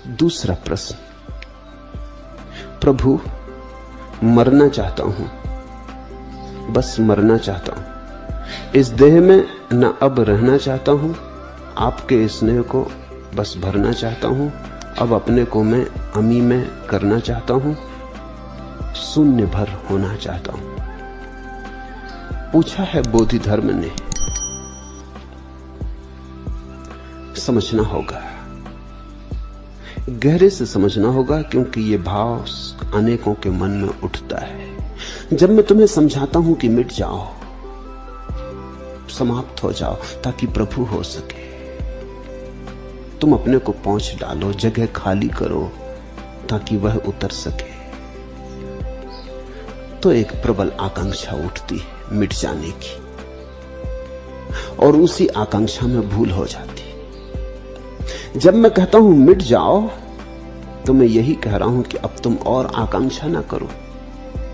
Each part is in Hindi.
दूसरा प्रश्न, प्रभु मरना चाहता हूं, बस मरना चाहता हूं। इस देह में न अब रहना चाहता हूं, आपके स्नेह को बस भरना चाहता हूं। अब अपने को मैं अमी में करना चाहता हूं, शून्य भर होना चाहता हूं। पूछा है बोधि धर्म ने। समझना होगा, गहरे से समझना होगा, क्योंकि ये भाव अनेकों के मन में उठता है। जब मैं तुम्हें समझाता हूं कि मिट जाओ, समाप्त हो जाओ ताकि प्रभु हो सके, तुम अपने को पहुंच डालो, जगह खाली करो ताकि वह उतर सके, तो एक प्रबल आकांक्षा उठती है मिट जाने की, और उसी आकांक्षा में भूल हो जाती है। जब मैं कहता हूं मिट जाओ, तो मैं यही कह रहा हूं कि अब तुम और आकांक्षा ना करो,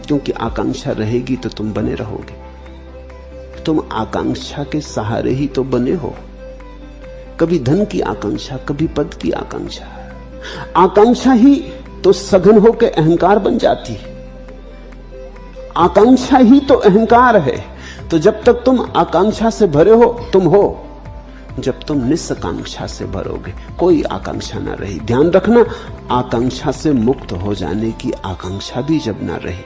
क्योंकि आकांक्षा रहेगी तो तुम बने रहोगे। तुम आकांक्षा के सहारे ही तो बने हो, कभी धन की आकांक्षा, कभी पद की आकांक्षा। आकांक्षा ही तो सघन होकर अहंकार बन जाती है, आकांक्षा ही तो अहंकार है। तो जब तक तुम आकांक्षा से भरे हो तुम हो, जब तुम निस्सकांक्षा से भरोगे कोई आकांक्षा ना रही। ध्यान रखना, आकांक्षा से मुक्त हो जाने की आकांक्षा भी जब ना रही,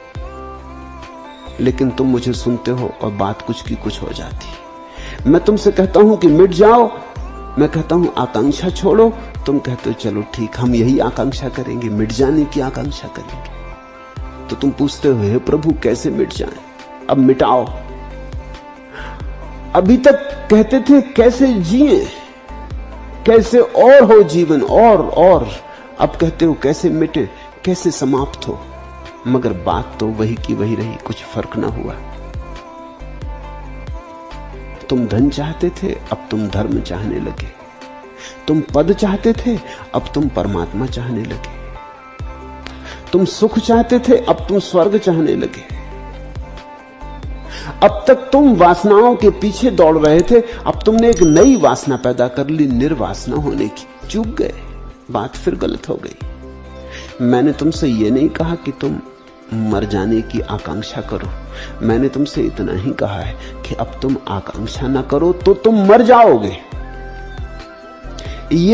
लेकिन तुम मुझे सुनते हो और बात कुछ की कुछ हो जाती है। मैं तुमसे कहता हूं कि मिट जाओ, मैं कहता हूं आकांक्षा छोड़ो, तुम कहते हो चलो ठीक, हम यही आकांक्षा करेंगे, मिट जाने की आकांक्षा करेंगे। तो तुम पूछते हो हे प्रभु कैसे मिट जाएं, अब मिटाओ। अभी तक कहते थे कैसे जिए, कैसे और हो जीवन, और अब कहते हो कैसे मिटे, कैसे समाप्त हो। मगर बात तो वही की वही रही, कुछ फर्क ना हुआ। तुम धन चाहते थे, अब तुम धर्म चाहने लगे। तुम पद चाहते थे, अब तुम परमात्मा चाहने लगे। तुम सुख चाहते थे, अब तुम स्वर्ग चाहने लगे। अब तक तुम वासनाओं के पीछे दौड़ रहे थे, अब तुमने एक नई वासना पैदा कर ली, निर्वासना होने की। चूक गए, बात फिर गलत हो गई। मैंने तुमसे यह नहीं कहा कि तुम मर जाने की आकांक्षा करो, मैंने तुमसे इतना ही कहा है कि अब तुम आकांक्षा ना करो तो तुम मर जाओगे। ये